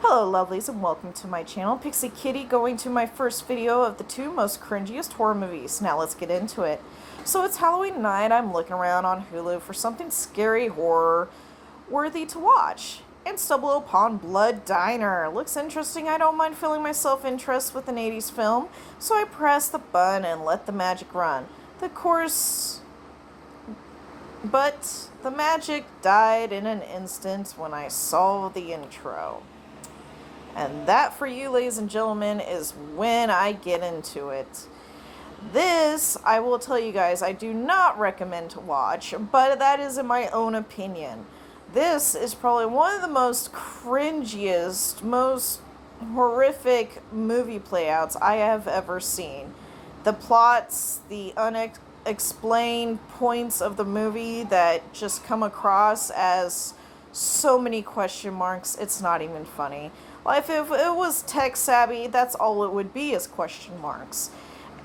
Hello lovelies and welcome to my channel. Pixie Kitty going to my first video of the two most cringiest horror movies. Now let's get into it. So it's Halloween night. I'm looking around on Hulu for something scary horror worthy to watch. And stumble upon Blood Diner. Looks interesting. I don't mind filling my self-interest with an 80s film. So I press the button and let the magic run. But the magic died in an instant when I saw the intro. And that, for you, ladies and gentlemen, is when I get into it. This, I will tell you guys, I do not recommend to watch, but that is in my own opinion. This is probably one of the most cringiest, most horrific movie playouts I have ever seen. The plots, the unexplained points of the movie that just come across as so many question marks, it's not even funny. Like, if it was tech savvy, that's all it would be is question marks.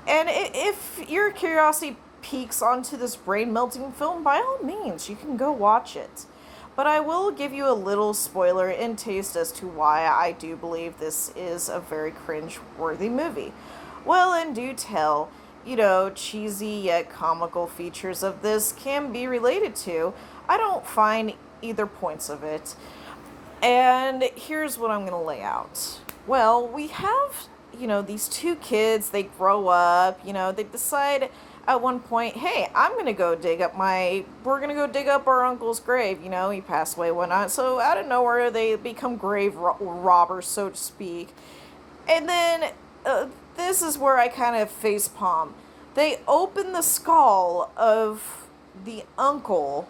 And if your curiosity peaks onto this brain-melting film, by all means, you can go watch it. But I will give you a little spoiler and taste as to why I do believe this is a very cringe-worthy movie. Well, and do tell, cheesy yet comical features of this can be related to. I don't find either points of it. And here's what I'm going to lay out. Well, we have, these two kids, they grow up, they decide at one point, hey, we're going to go dig up our uncle's grave, he passed away, whatnot. So out of nowhere, they become grave robbers, so to speak. And then this is where I kind of facepalm. They open the skull of the uncle,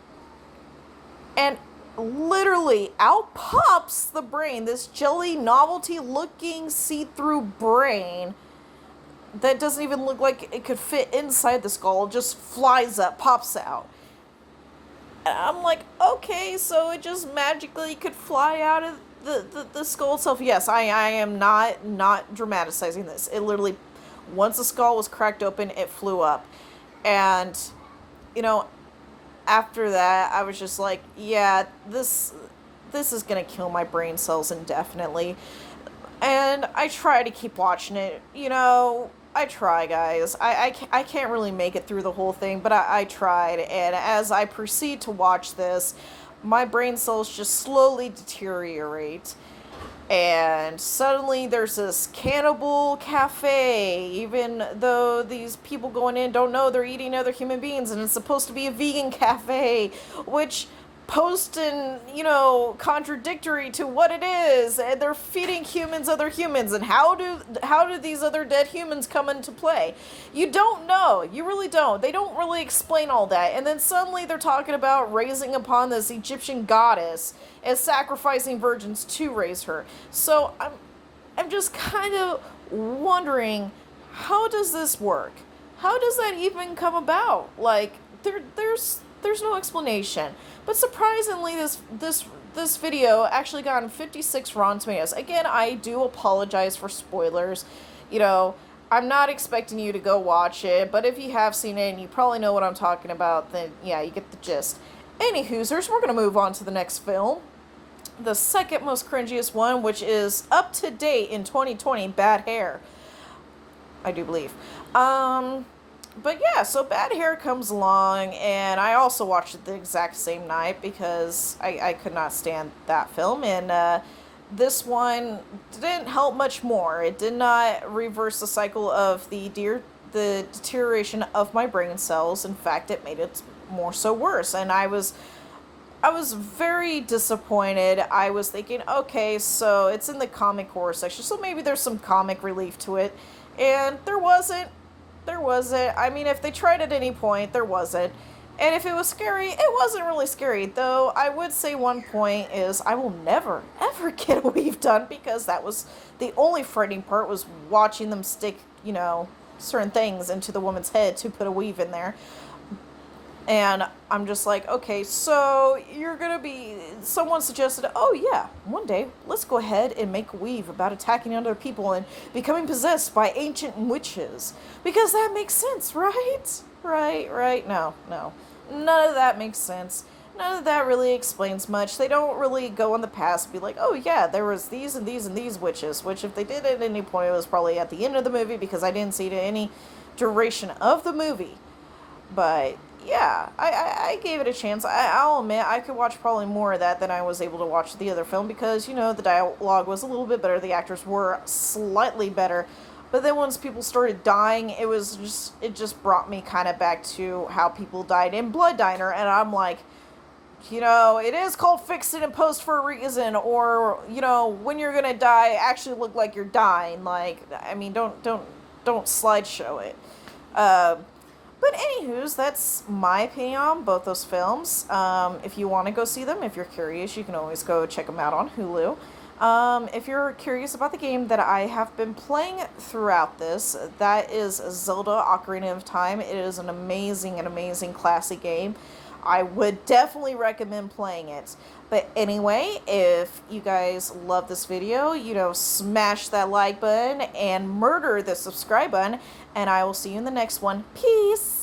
and literally out pops the brain, this jelly novelty looking see-through brain that doesn't even look like it could fit inside the skull, just flies up, pops out. And I'm like, okay, so it just magically could fly out of the skull itself. Yes, I am not dramatizing this. It literally, once the skull was cracked open, it flew up. And after that, I was just like, yeah, this is going to kill my brain cells indefinitely. And I try to keep watching it. I try, guys. I can't really make it through the whole thing, but I tried. And as I proceed to watch this, my brain cells just slowly deteriorate. And suddenly there's this cannibal cafe, even though these people going in don't know they're eating other human beings, and it's supposed to be a vegan cafe, which contradictory to what it is, and they're feeding humans other humans, and how do these other dead humans come into play? You don't know. You really don't. They don't really explain all that. And then suddenly they're talking about raising upon this Egyptian goddess and sacrificing virgins to raise her. So I'm just kind of wondering, how does this work? How does that even come about? Like, there's no explanation. But surprisingly, this video actually got 56 Rotten Tomatoes. Again, I do apologize for spoilers. I'm not expecting you to go watch it, but if you have seen it and you probably know what I'm talking about, then yeah, you get the gist. Any hoosers, we're going to move on to the next film. The second most cringiest one, which is up to date in 2020, Bad Hair. I do believe. But yeah, so Bad Hair comes along, and I also watched it the exact same night because I could not stand that film, and this one didn't help much more. It did not reverse the cycle of the deterioration of my brain cells. In fact, it made it more so worse, and I was very disappointed. I was thinking, okay, so it's in the comic horror section, so maybe there's some comic relief to it, and there wasn't. I mean, if they tried at any point, there wasn't. And if it was scary, it wasn't really scary. Though I would say one point is I will never, ever get a weave done, because that was the only frightening part, was watching them stick, certain things into the woman's head to put a weave in there. And I'm just like, okay, so someone suggested, oh yeah, one day, let's go ahead and make a weave about attacking other people and becoming possessed by ancient witches. Because that makes sense, right? Right. No. None of that makes sense. none of that really explains much. They don't really go in the past and be like, oh yeah, there was these and these and these witches, which if they did at any point, it was probably at the end of the movie because I didn't see it at any duration of the movie. But yeah, I gave it a chance. I'll admit I could watch probably more of that than I was able to watch the other film because, you know, the dialogue was a little bit better, the actors were slightly better. But then once people started dying, it just brought me kind of back to how people died in Blood Diner, and I'm like, you know, it is called Fix It and Post for a reason, or, you know, when you're gonna die, actually look like you're dying. Like, I mean, don't slideshow it. But anywho's, that's my opinion on both those films. If you want to go see them, if you're curious, you can always go check them out on Hulu. If you're curious about the game that I have been playing throughout this, that is Zelda Ocarina of Time. It is an amazing classic game. I would definitely recommend playing it. But anyway, if you guys love this video, you know, smash that like button and murder the subscribe button, and I will see you in the next one. Peace!